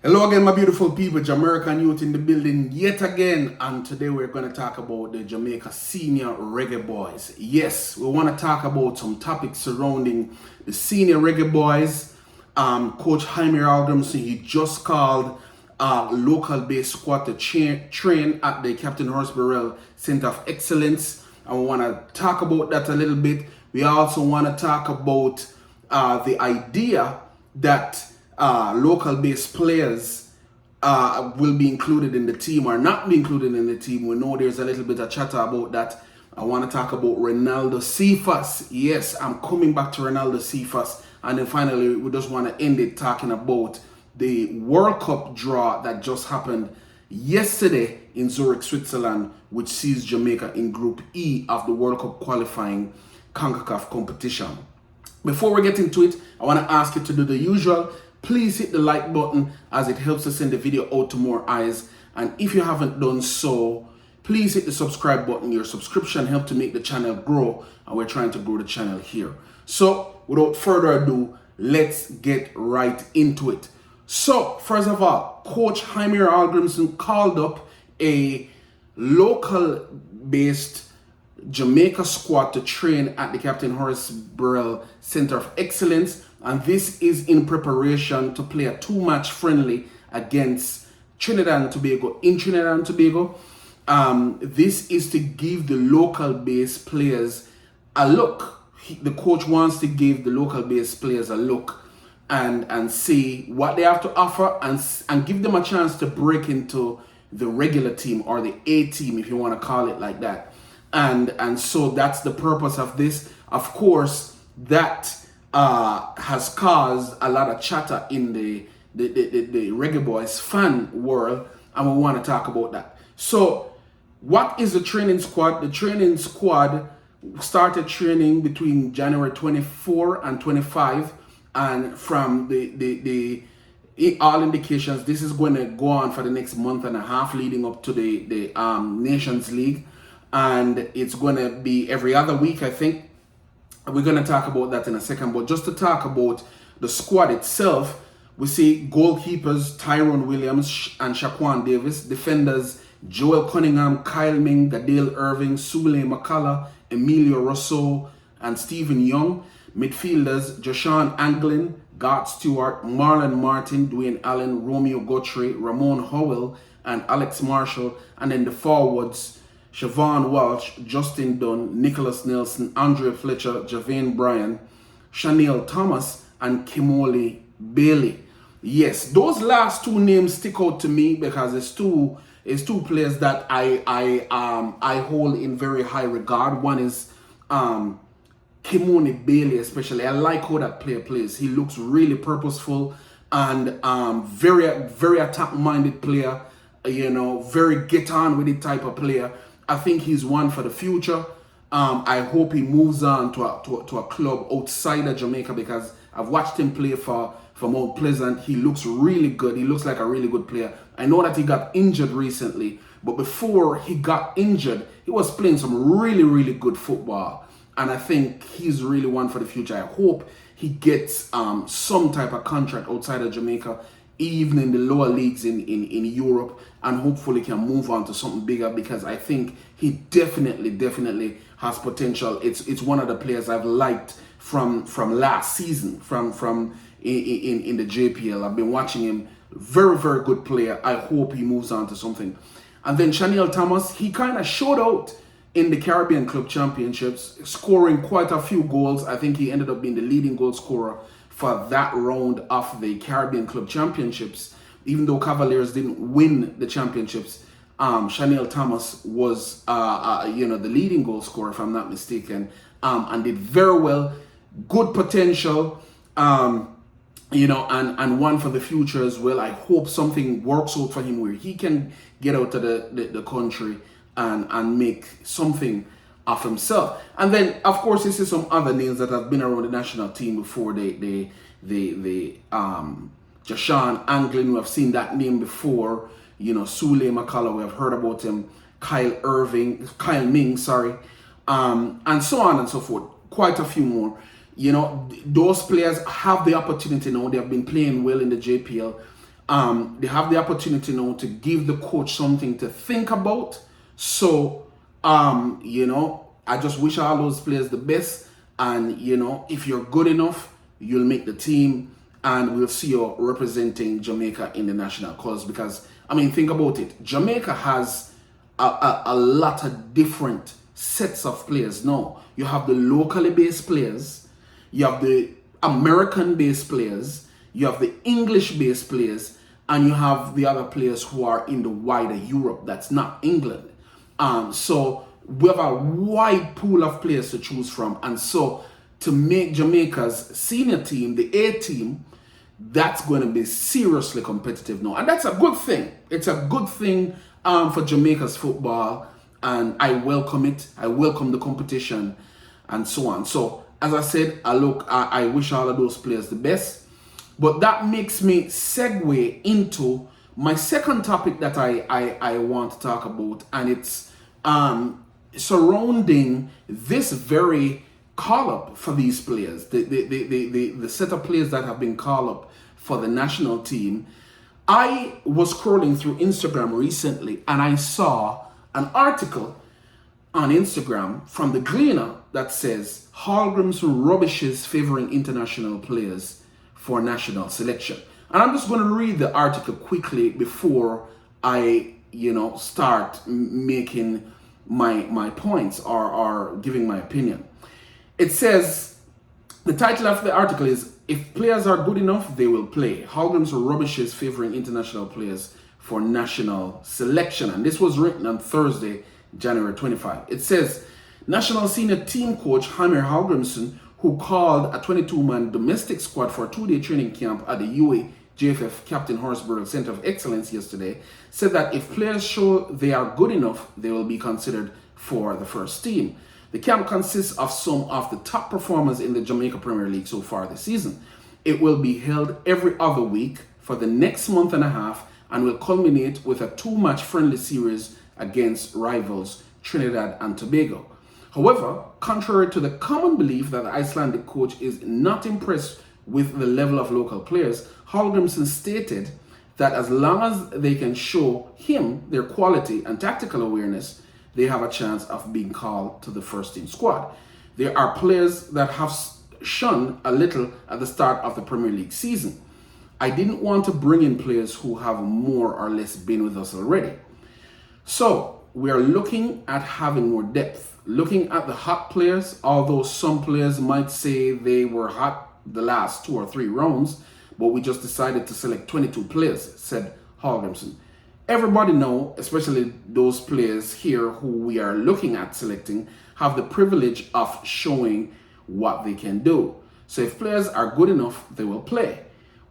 Hello again, my beautiful people, Jamaican youth in the building yet again, and today we're going to talk about the Jamaica Senior Reggae Boys. Yes, we want to talk about some topics surrounding the Senior Reggae Boys. Coach Heimer Hallgrimsson, he just called local-based squad to train at the Captain Horace Burrell Center of Excellence, and we want to talk about that a little bit. We also want to talk about the idea that local-based players will be included in the team or not be included in the team. We know there's a little bit of chatter about that. I want to talk about Renaldo Cephas. Yes, I'm coming back to Renaldo Cephas. And then finally, we just want to end it talking about the World Cup draw that just happened yesterday in Zurich, Switzerland, which sees Jamaica in Group E of the World Cup qualifying CONCACAF competition. Before we get into it, I want to ask you to do the usual. Please hit the like button as it helps us send the video out to more eyes. And if you haven't done so, please hit the subscribe button. Your subscription helps to make the channel grow, and we're trying to grow the channel here. So without further ado, let's get right into it. So first of all, Coach Heimer Hallgrimsson called up a local-based Jamaica squad to train at the Captain Horace Burrell Center of Excellence, and this is in preparation to play a two-match friendly against Trinidad and Tobago in Trinidad and Tobago. This is to give the local-based players a look. The coach wants to give the local-based players a look and see what they have to offer and give them a chance to break into the regular team or the A team, if you want to call it like that. And so that's the purpose of this. Of course, that has caused a lot of chatter in the Reggae Boyz fan world, and we want to talk about that. So what is the training squad? The training squad started training between January 24 and 25, and from the all indications, this is going to go on for the next month and a half leading up to the Nations League. And it's going to be every other week, I think. We're going to talk about that in a second. But just to talk about the squad itself, we see goalkeepers Tyrone Williams and Shaquan Davis, defenders Joel Cunningham, Kyle Ming, Gadale Irving, Sule McCullough, Emilio Rousseau, and Stephen Young. Midfielders Joshawn Anglin, Gart Stewart, Marlon Martin, Dwayne Allen, Romeo Guthrie, Ramon Howell, and Alex Marshall. And then the forwards, Siobhan Walsh, Justin Dunn, Nicholas Nelson, Andrea Fletcher, Javane Bryan, Chanel Thomas, and Kimoli Bailey. Yes, those last two names stick out to me because it's two players that I hold in very high regard. One is Kimoli Bailey, especially. I like how that player plays. He looks really purposeful and very attack-minded player. You know, very get on with it type of player. I think he's one for the future. I hope he moves on to a club outside of Jamaica, because I've watched him play for Mount Pleasant. He looks really good. He looks like a really good player. I know that he got injured recently, but before he got injured, he was playing some really good football. And I think he's really one for the future. I hope he gets some type of contract outside of Jamaica, even in the lower leagues in Europe, and hopefully can move on to something bigger, because I think he definitely has potential. It's one of the players I've liked from last season, from in the JPL. I've been watching him. Very good player. I hope he moves on to something. And then Chanel Thomas, he kind of showed out in the Caribbean Club Championships, scoring quite a few goals. I think he ended up being the leading goal scorer for that round of the Caribbean Club Championships. Even though Cavaliers didn't win the championships, Chanel Thomas was the leading goal scorer, if I'm not mistaken, and did very well. Good potential, and one for the future as well. I hope something works out for him where he can get out to the country and make something of himself. And then, of course, this is some other names that have been around the national team before. Joshawn Anglin, we have seen that name before. Sule McCullough, we have heard about him. Kyle Ming, and so on and so forth. Quite a few more. Those players have the opportunity now. They have been playing well in the JPL. They have the opportunity now to give the coach something to think about. So, I just wish all those players the best. And, if you're good enough, you'll make the team and we'll see you representing Jamaica in the national cause. Because, think about it. Jamaica has a lot of different sets of players now. You have the locally based players, you have the American based players, you have the English based players, and you have the other players who are in the wider Europe that's not England. So we have a wide pool of players to choose from. And so to make Jamaica's senior team, the A team, that's going to be seriously competitive now. And that's a good thing. It's a good thing for Jamaica's football. And I welcome it. I welcome the competition and so on. So as I said, I wish all of those players the best. But that makes me segue into my second topic that I want to talk about. And it's surrounding this very call-up for these players. The set of players that have been called up for the national team. I was scrolling through Instagram recently and I saw an article on Instagram from the Gleaner that says Hallgrimsson rubbishes favoring international players for national selection. And I'm just going to read the article quickly before I, start making my points or giving my opinion. It says, the title of the article is, if players are good enough, they will play. Hallgrimsson rubbishes favoring international players for national selection. And this was written on Thursday, January 25. It says, national senior team coach Heimer Hallgrimsson, who called a 22-man domestic squad for a 2-day training camp at the UA JFF Captain Hallgrimsson Center of Excellence yesterday, said that if players show they are good enough, they will be considered for the first team. The camp consists of some of the top performers in the Jamaica Premier League so far this season. It will be held every other week for the next month and a half and will culminate with a 2-match friendly series against rivals Trinidad and Tobago. However, contrary to the common belief that the Icelandic coach is not impressed with the level of local players, Hallgrimsson stated that as long as they can show him their quality and tactical awareness, they have a chance of being called to the first team squad. There are players that have shone a little at the start of the Premier League season. I didn't want to bring in players who have more or less been with us already. So we are looking at having more depth, looking at the hot players, although some players might say they were hot the last 2 or 3 rounds, but we just decided to select 22 players, said Hallgrimsson. Everybody know, especially those players here who we are looking at selecting, have the privilege of showing what they can do. So if players are good enough, they will play.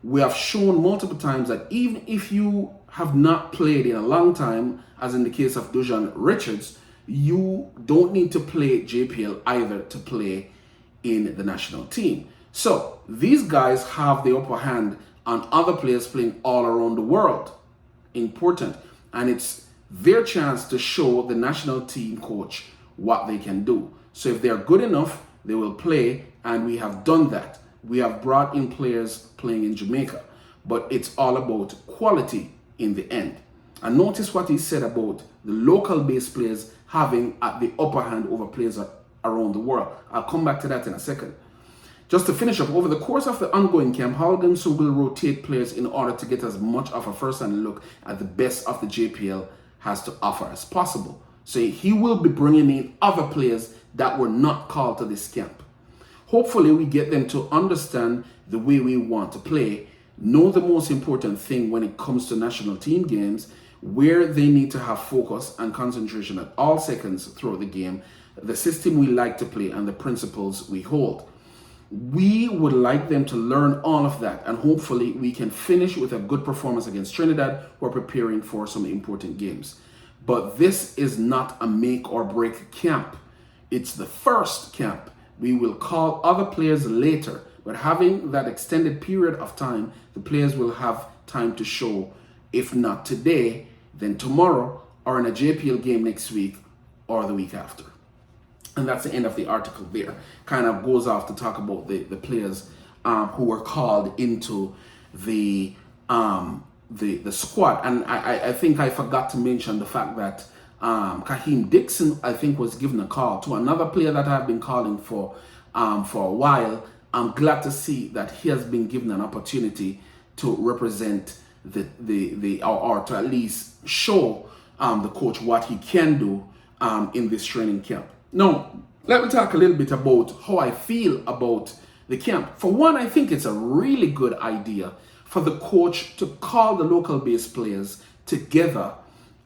We have shown multiple times that even if you have not played in a long time, as in the case of Dujan Richards, you don't need to play JPL either to play in the national team. So these guys have the upper hand on other players playing all around the world. Important. And it's their chance to show the national team coach what they can do. So if they're good enough, they will play, and we have done that. We have brought in players playing in Jamaica, but it's all about quality in the end. And notice what he said about the local based players having the upper hand over players around the world. I'll come back to that in a second. Just to finish up, over the course of the ongoing camp, Hallgrimsson will rotate players in order to get as much of a first-hand look at the best of the JPL has to offer as possible. So he will be bringing in other players that were not called to this camp. Hopefully, we get them to understand the way we want to play, know the most important thing when it comes to national team games, where they need to have focus and concentration at all seconds throughout the game, the system we like to play, and the principles we hold. We would like them to learn all of that, and hopefully we can finish with a good performance against Trinidad, who are preparing for some important games. But this is not a make or break camp. It's the first camp. We will call other players later, but having that extended period of time, the players will have time to show, if not today, then tomorrow, or in a JPL game next week or the week after. And that's the end of the article there. Kind of goes off to talk about the players who were called into the the squad. And I think I forgot to mention the fact that Kaheem Dixon, I think, was given a call to another player that I've been calling for a while. I'm glad to see that he has been given an opportunity to represent or to at least show the coach what he can do in this training camp. Now, let me talk a little bit about how I feel about the camp. For one, I think it's a really good idea for the coach to call the local base players together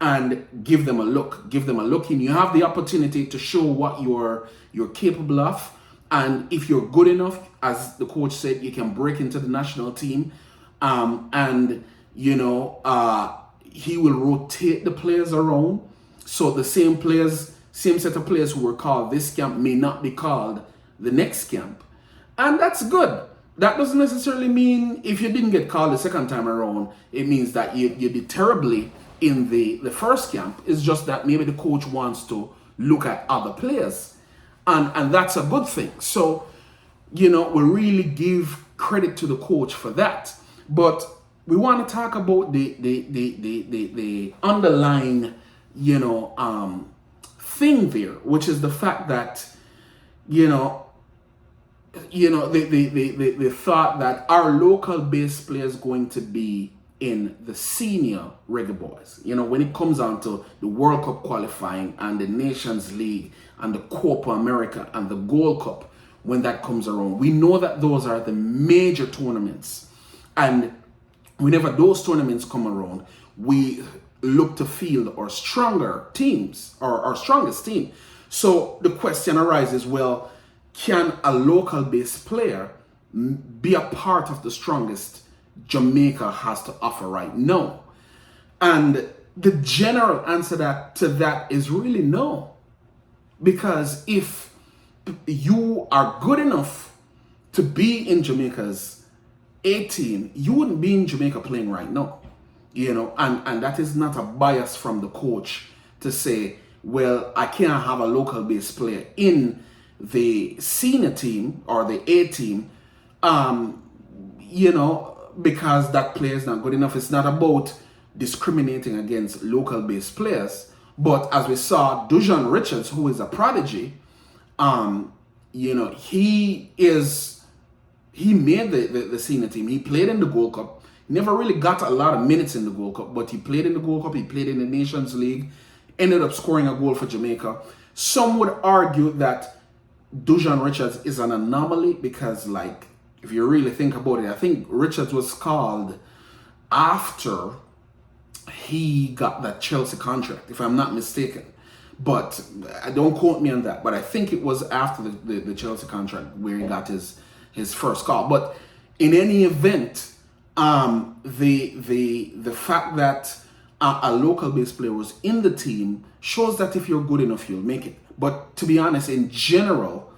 and give them a look. Give them a look in. You have the opportunity to show what you're capable of. And if you're good enough, as the coach said, you can break into the national team. And, you know, he will rotate the players around. So the same set of players who were called this camp may not be called the next camp. And that's good. That doesn't necessarily mean if you didn't get called the second time around, it means that you did terribly in the first camp. It's just that maybe the coach wants to look at other players. And that's a good thing. So, you know, we really give credit to the coach for that. But we want to talk about the underlying, you know, thing there, which is the fact that, you know, they thought that our local base player is going to be in the senior Reggae Boyz. You know, when it comes down to the World Cup qualifying and the Nations League and the Copa America and the Gold Cup, when that comes around, we know that those are the major tournaments. And whenever those tournaments come around, we look to field our stronger teams, or our strongest team. So the question arises, well, can a local base player be a part of the strongest Jamaica has to offer right now? And the general answer to that is really no. Because if you are good enough to be in Jamaica's A team, you wouldn't be in Jamaica playing right now. You know, and that is not a bias from the coach to say, well, I can't have a local base player in the senior team or the A team, you know, because that player is not good enough. It's not about discriminating against local base players. But as we saw, Dujon Richards, who is a prodigy, you know, he made the senior team. He played in the Gold Cup. Never really got a lot of minutes in the Gold Cup, but he played in the Gold Cup. He played in the Nations League, ended up scoring a goal for Jamaica. Some would argue that Dujon Richards is an anomaly because, like, if you really think about it, I think Richards was called after he got that Chelsea contract, if I'm not mistaken. But don't quote me on that. But I think it was after the Chelsea contract where he got his first call. But in any event, the fact that a local base player was in the team shows that if you're good enough, you'll make it. But to be honest, in general,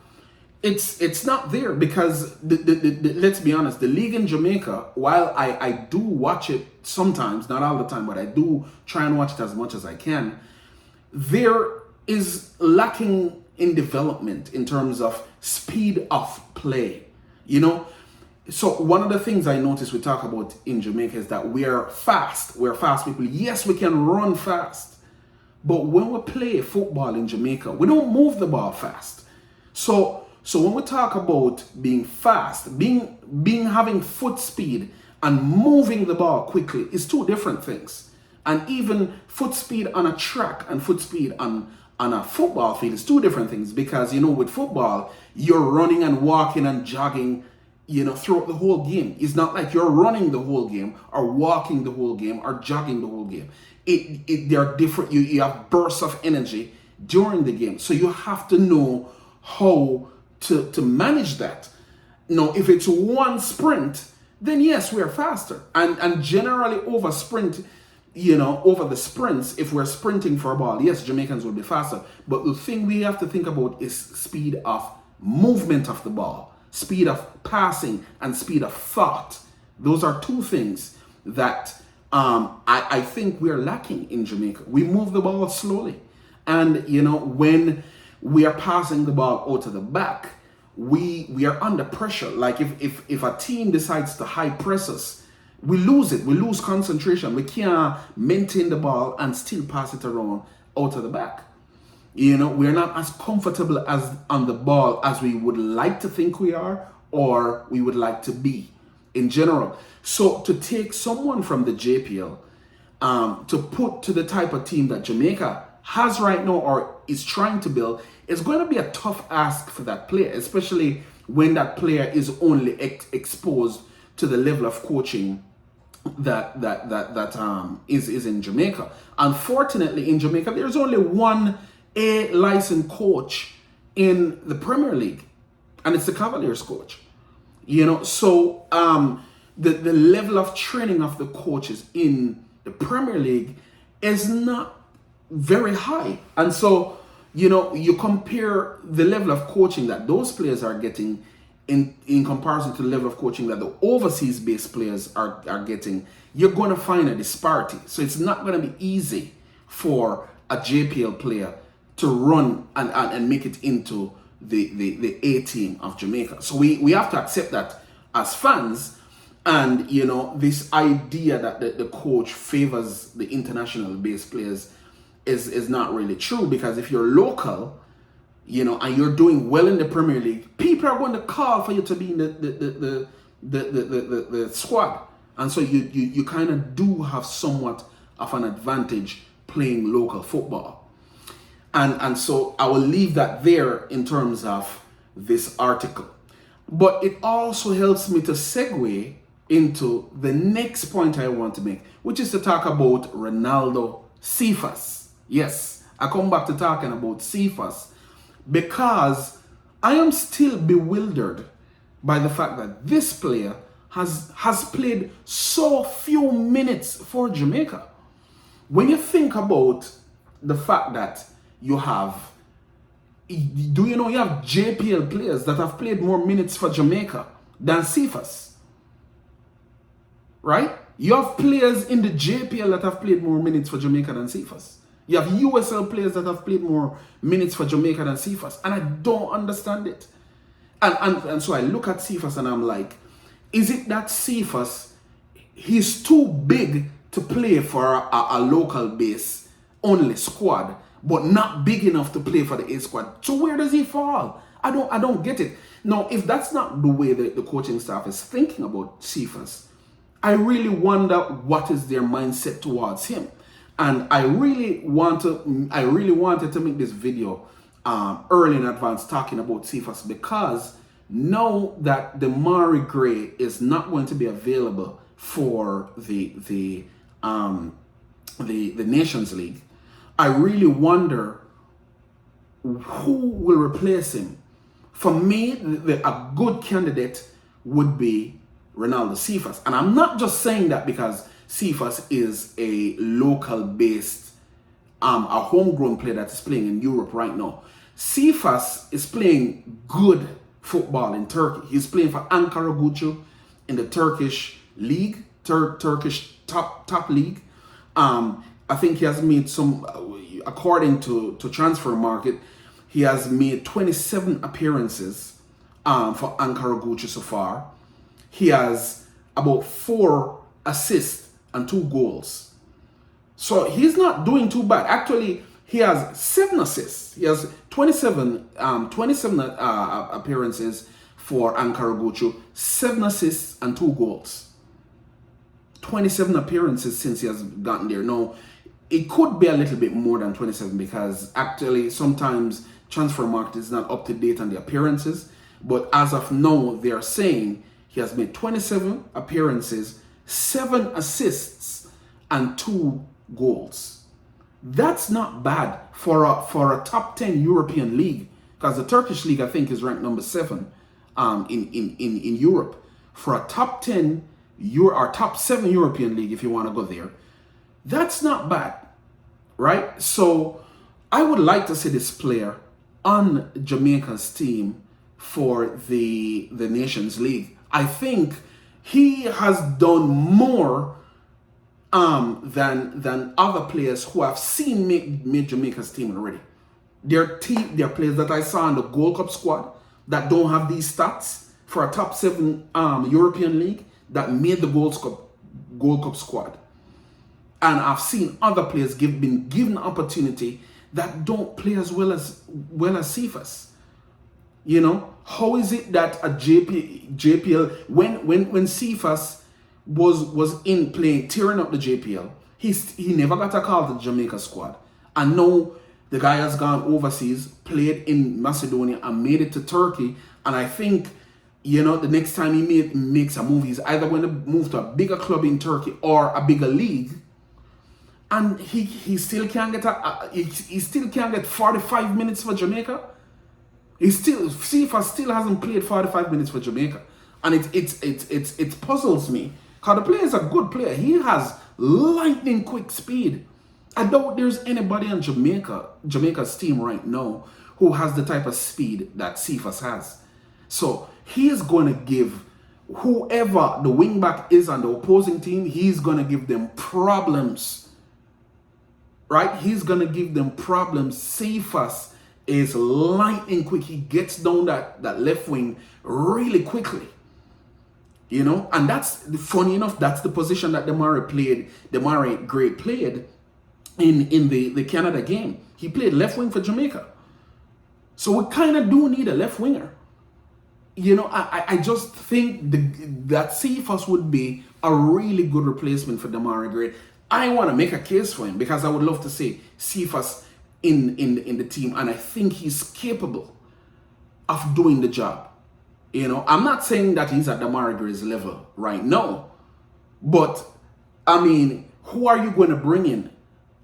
it's not there because let's be honest, the league in Jamaica, while I do watch it sometimes, not all the time, but I do try and watch it as much as I can, there is lacking in development in terms of speed of play, you know? So one of the things I noticed we talk about in Jamaica is that we're fast. We're fast people. Yes, we can run fast. But when we play football in Jamaica, we don't move the ball fast. So when we talk about being fast, having foot speed and moving the ball quickly is two different things. And even foot speed on a track and foot speed on a football field is two different things, because, you know, with football, you're running and walking and jogging, you know, throughout the whole game. It's not like you're running the whole game or walking the whole game or jogging the whole game. They are different. You have bursts of energy during the game. So you have to know how to manage that. Now, if it's one sprint, then yes, we're faster. And generally over sprint, you know, over the sprints, if we're sprinting for a ball, yes, Jamaicans will be faster. But the thing we have to think about is speed of movement of the ball, speed of passing, and speed of thought. Those are two things that I think we're lacking in Jamaica. We move the ball slowly. And, you know, when we are passing the ball out to the back, we are under pressure. Like if a team decides to high press us, we lose it. We lose concentration. We can't maintain the ball and still pass it around out of the back. You know, we're not as comfortable as on the ball as we would like to think we are, or we would like to be in general. So to take someone from the JPL to put to the type of team that Jamaica has right now or is trying to build is going to be a tough ask for that player, especially when that player is only exposed to the level of coaching that is in Jamaica. Unfortunately, in Jamaica, there's only one A licensed coach in the Premier League, and it's the Cavaliers coach. You know, so the level of training of the coaches in the Premier League is not very high. And so, you know, you compare the level of coaching that those players are getting in comparison to the level of coaching that the overseas based players are getting, you're going to find a disparity. So it's not going to be easy for a JPL player to run and make it into the A team of Jamaica. So we have to accept that as fans. And, you know, this idea that the coach favors the international based players is not really true, because if you're local, you know, and you're doing well in the Premier League, people are going to call for you to be in the squad. And so you kind of do have somewhat of an advantage playing local football. And so I will leave that there in terms of this article. But it also helps me to segue into the next point I want to make, which is to talk about Renaldo Cephas. Yes, I come back to talking about Cephas because I am still bewildered by the fact that this player has played so few minutes for Jamaica. When you think about the fact that you have, do you know you have JPL players that have played more minutes for Jamaica than Cephas? Right? You have players in the JPL that have played more minutes for Jamaica than Cephas. You have USL players that have played more minutes for Jamaica than Cephas. And I don't understand it. And so I look at Cephas and I'm like, is it that Cephas, he's too big to play for a local base only squad, but not big enough to play for the A squad? So where does he fall? I don't get it. Now, if that's not the way the coaching staff is thinking about Cephas, I really wonder what is their mindset towards him. And I really wanted to make this video early in advance talking about Cephas, because now that the Mari Gray is not going to be available for the Nations League, I really wonder who will replace him. For me, a good candidate would be Renaldo Cephas. And I'm not just saying that because Cephas is a local-based, a homegrown player that is playing in Europe right now. Cephas is playing good football in Turkey. He's playing for Ankara Gucu in the Turkish league, Turkish top league. I think he has made some, according to Transfer Market, he has made 27 appearances for Ankara Gucu so far. He has about 4 assists and 2 goals. So he's not doing too bad. Actually, he has 7 assists. He has 27 appearances for Ankara Gucu, 7 assists and 2 goals. 27 appearances since he has gotten there. Now, it could be a little bit more than 27 because actually sometimes Transfer Market is not up to date on the appearances. But as of now, they are saying he has made 27 appearances, 7 assists and 2 goals. That's not bad for a top 10 European league, because the Turkish league I think is ranked number 7 in Europe. For a top 10 or top 7 European league, if you want to go there, that's not bad, right? So I would like to see this player on Jamaica's team for the Nations League. I think he has done more than other players who have seen made Jamaica's team already. There are players that I saw in the Gold Cup squad that don't have these stats for a top 7 European league that made the Gold Gold Cup squad. And I've seen other players been given opportunity that don't play as well as Cephas. You know, how is it that a JPL when Cephas was in playing, tearing up the JPL, he never got a call to the Jamaica squad. And now the guy has gone overseas, played in Macedonia and made it to Turkey. And I think, you know, the next time he makes a move, he's either going to move to a bigger club in Turkey or a bigger league. And he still can't get he still can't get 45 minutes for Jamaica. Cephas still hasn't played 45 minutes for Jamaica. And it puzzles me. Because the player is a good player. He has lightning quick speed. I doubt there's anybody on Jamaica's team right now who has the type of speed that Cephas has. So he is going to give whoever the wingback is on the opposing team, he's going to give them problems. Right? He's going to give them problems. Cephas is lightning quick. He gets down that left wing really quickly. You know? And that's, funny enough, that's the position that Demarai Gray played in the Canada game. He played left wing for Jamaica. So we kind of do need a left winger. You know, I just think that Cephas would be a really good replacement for Demarai Gray. I want to make a case for him because I would love to see Cephas in the team, and I think he's capable of doing the job. You know, I'm not saying that he's at Demarai Gray's level right now, but I mean, who are you going to bring in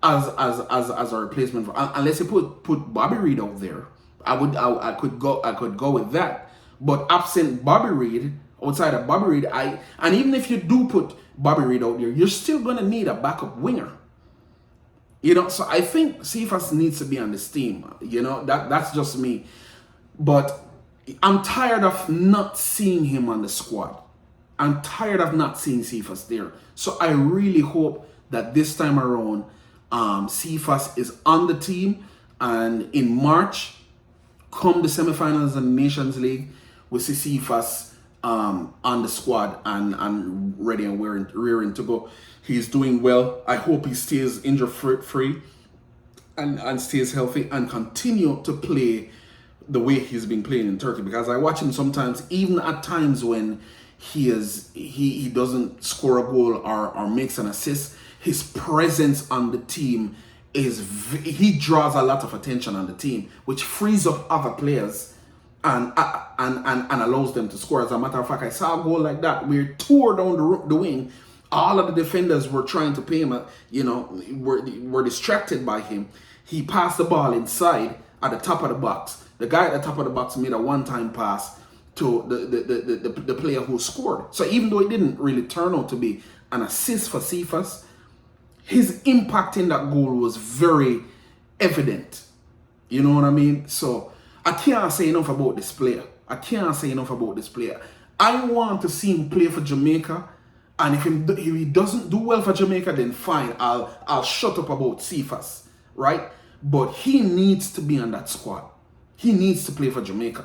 as a replacement for? Unless you put Bobby Reid out there, I could go with that. But absent Bobby Reid, outside of Bobby Reid, and even if you do put Bobby Reid out there, you're still going to need a backup winger. You know, so I think Cephas needs to be on this team. You know, that's just me. But I'm tired of not seeing him on the squad. I'm tired of not seeing Cephas there. So I really hope that this time around, Cephas is on the team. And in March, come the semifinals of the Nations League, we see Cephas on the squad and ready and rearing to go. He's doing well. I hope he stays injury free and stays healthy and continue to play the way he's been playing in Turkey, because I watch him sometimes, even at times when he doesn't score a goal or makes an assist, his presence on the team he draws a lot of attention on the team, which frees up other players and allows them to score. As a matter of fact, I saw a goal like that. We tore down the wing. All of the defenders were trying to pay him, were distracted by him. He passed the ball inside at the top of the box. The guy at the top of the box made a one-time pass to the player who scored. So even though it didn't really turn out to be an assist for Cephas, his impact in that goal was very evident. You know what I mean? So I can't say enough about this player. I want to see him play for Jamaica. And if he doesn't do well for Jamaica, then fine. I'll shut up about Cephas, right? But he needs to be on that squad. He needs to play for Jamaica.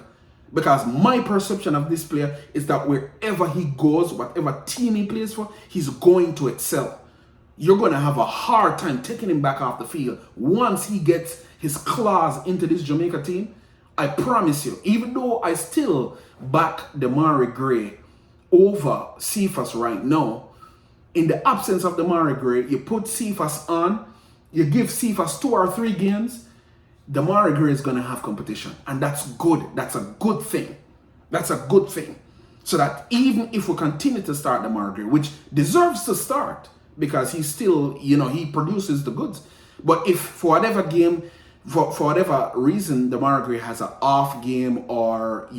Because my perception of this player is that wherever he goes, whatever team he plays for, he's going to excel. You're going to have a hard time taking him back off the field once he gets his claws into this Jamaica team. I promise you, even though I still back Demarai Gray over Cephas right now, in the absence of Demarai Gray, you put Cephas on, you give Cephas 2 or 3 games, Demarai Gray is going to have competition. And that's good. That's a good thing. So that even if we continue to start Demarai Gray, which deserves to start, because he's still, he produces the goods. But if for whatever game, for whatever reason, Demarai Gray has an off game or,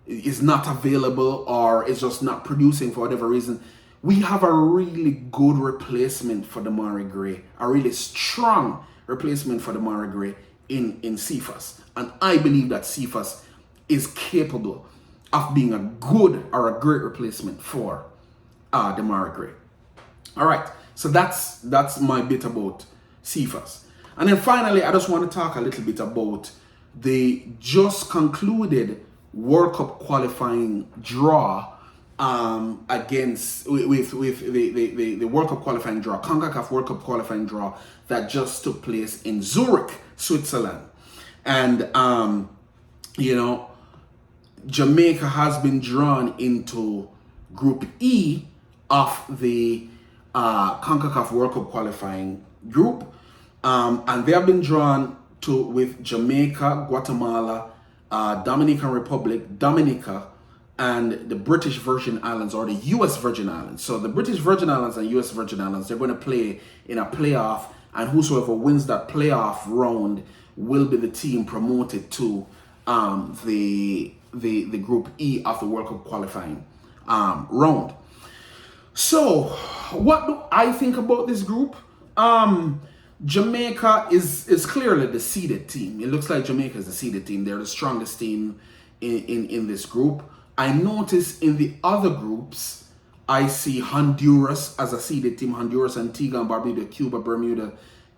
is not available or is just not producing for whatever reason, we have a really good replacement for Demarai Gray, a really strong replacement for Demarai Gray in Cephas. And I believe that Cephas is capable of being a good or a great replacement for Demarai Gray. All right, so that's my bit about Cephas. And then finally, I just want to talk a little bit about the just concluded World Cup qualifying draw against with the World Cup qualifying draw, CONCACAF World Cup qualifying draw that just took place in Zurich, Switzerland. And you know, Jamaica has been drawn into Group E of the CONCACAF World Cup qualifying group, and they have been drawn to with Jamaica, Guatemala, Dominican Republic, Dominica, and the British Virgin Islands or the US Virgin Islands. So the British Virgin Islands and US Virgin Islands, they're going to play in a playoff, and whosoever wins that playoff round will be the team promoted to the Group E of the World Cup qualifying round. So what do I think about this group? Jamaica is clearly the seeded team. It looks like Jamaica is the seeded team. They're the strongest team in this group. I notice in the other groups, I see Honduras as a seeded team. Honduras, Antigua and Barbuda, Cuba, Bermuda,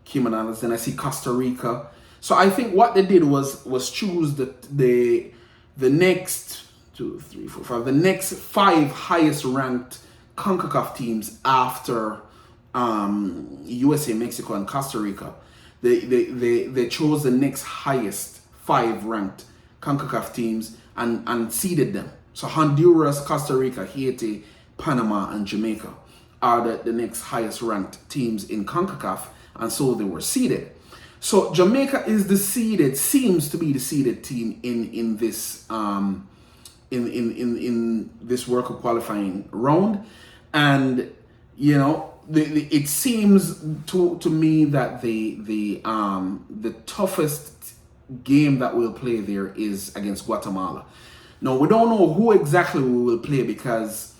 Cayman Islands. Then I see Costa Rica. So I think what they did was choose the next 2, 3, 4, 5, the next 5 highest ranked CONCACAF teams after USA, Mexico, and Costa Rica. They chose the next highest 5 ranked CONCACAF teams and seeded them. So Honduras, Costa Rica, Haiti, Panama, and Jamaica are the next highest ranked teams in CONCACAF, and so they were seeded. So Jamaica is the seeded, seems to be the seeded team in this in this World Cup qualifying round, and you know it seems to me that the toughest game that we'll play there is against Guatemala. Now, we don't know who exactly we will play because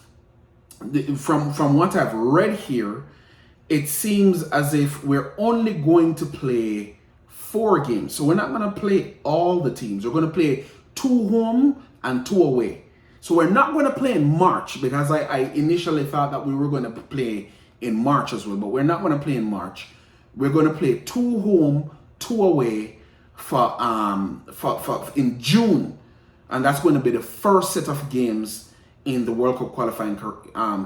from what I've read here, it seems as if we're only going to play 4 games. So we're not going to play all the teams. We're going to play 2 home and 2 away. So we're not going to play in March because I initially thought that we were going to play in March as well, but we're not going to play in March. We're going to play 2 home, 2 away for in June. And that's going to be the first set of games in the World Cup qualifying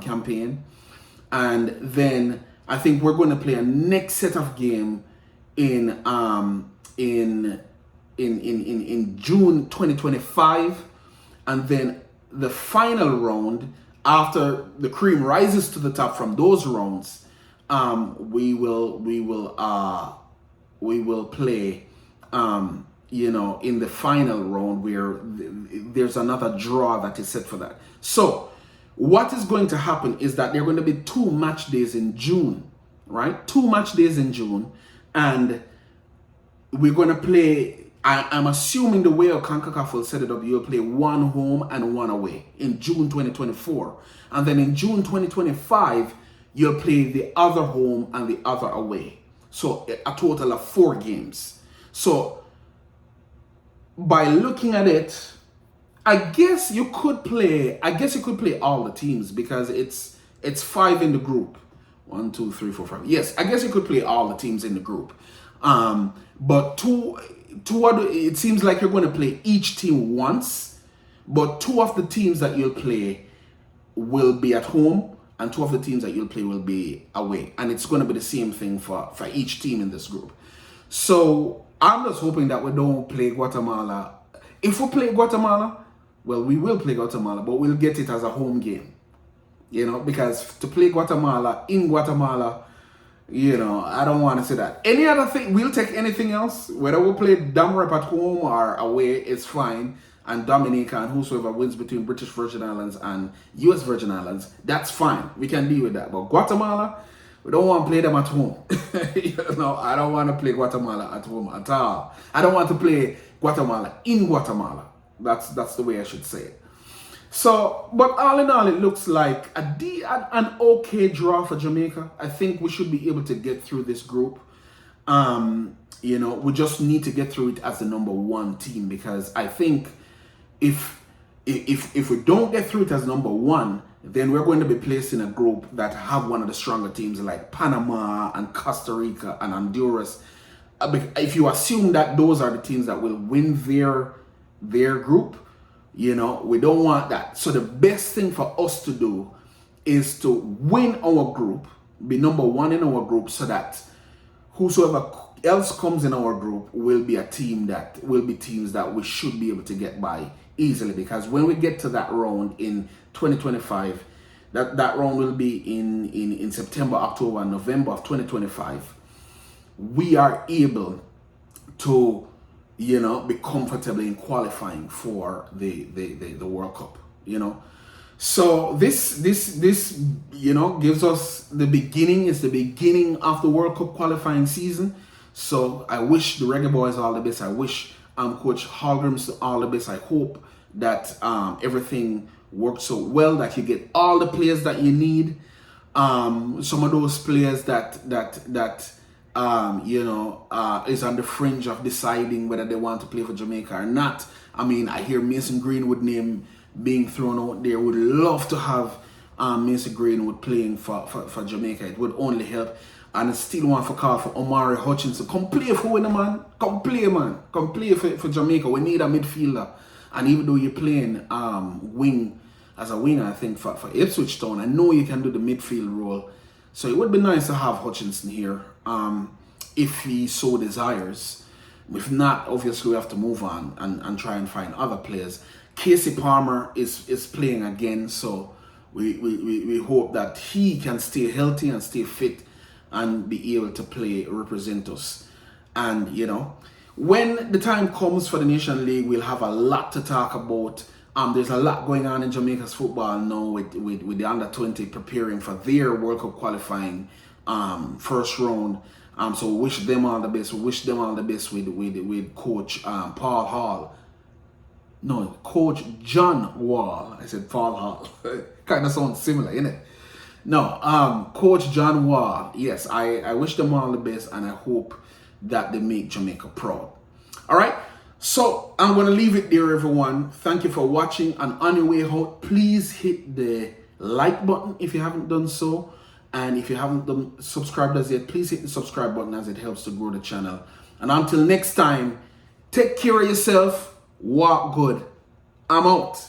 campaign. And then I think we're going to play a next set of game in June 2025, and then the final round after the cream rises to the top from those rounds. We will play. In the final round where there's another draw that is set for that. So what is going to happen is that there are going to be 2 match days in June, right? 2 match days in June, and we're going to play, I'm assuming the way CONCACAF will set it up, you'll play 1 home and 1 away in June 2024. And then in June 2025, you'll play the other home and the other away. So a total of 4 games. So by looking at it, I guess you could play all the teams because it's 5 in the group. 1, 2, 3, 4, 5. Yes, I guess you could play all the teams in the group. But two other, it seems like you're going to play each team once, but 2 of the teams that you'll play will be at home and 2 of the teams that you'll play will be away. And it's going to be the same thing for each team in this group. So I'm just hoping that we don't play Guatemala. If we play Guatemala, well, we will play Guatemala, but we'll get it as a home game. Because to play Guatemala in Guatemala, I don't want to say that. Any other thing, we'll take anything else. Whether we play Damrep at home or away, it's fine. And Dominica and whosoever wins between British Virgin Islands and US Virgin Islands, that's fine. We can deal with that. But Guatemala, we don't want to play them at home. I don't want to play Guatemala at home at all. I don't want to play Guatemala in Guatemala. That's the way I should say it. So, but all in all, it looks like an okay draw for Jamaica. I think we should be able to get through this group. We just need to get through it as the number 1 team, because I think if we don't get through it as number 1, then we're going to be placed in a group that have one of the stronger teams like Panama and Costa Rica and Honduras. If you assume that those are the teams that will win their group, You know, we don't want that. So the best thing for us to do is to win our group, be number one in our group, so that whosoever else comes in our group will be teams that we should be able to get by easily. Because when we get to that round in 2025, that round will be in September, October, and November of 2025. We are able to, you know, be comfortable in qualifying for the World Cup, you know. So this you know, gives us the beginning. It's the beginning of the World Cup qualifying season. So I wish the Reggae Boyz all the best. I wish Coach Hallgrimsson all the best. I hope that everything works so well that you get all the players that you need. Some of those players that you know, is on the fringe of deciding whether they want to play for Jamaica or not. I mean, I hear Mason Greenwood name being thrown out there. Would love to have Mason Greenwood playing for Jamaica. It would only help. And I still want to call for Omari Hutchinson. Come play for winner, man. Come play, man. Come play for Jamaica. We need a midfielder. And even though you're playing wing as a winger, I think for Ipswich Town, I know you can do the midfield role. So it would be nice to have Hutchinson here, if he so desires. If not, obviously we have to move on and try and find other players. Casey Palmer is playing again, so we hope that he can stay healthy and stay fit and be able to represent us. And, you know, when the time comes for the Nation League, we'll have a lot to talk about. There's a lot going on in Jamaica's football now with the under-20 preparing for their World Cup qualifying first round. So we wish them all the best. We wish them all the best with Coach Paul Hall. No, Coach John Wall. I said Paul Hall. Kind of sounds similar, innit? No, Coach John Wall. Yes, I wish them all the best, and I hope that they make Jamaica proud. All right. So I'm going to leave it there, everyone. Thank you for watching. And on your way out, please hit the like button if you haven't done so. And if you haven't subscribed as yet, please hit the subscribe button, as it helps to grow the channel. And until next time, take care of yourself. Walk good. I'm out.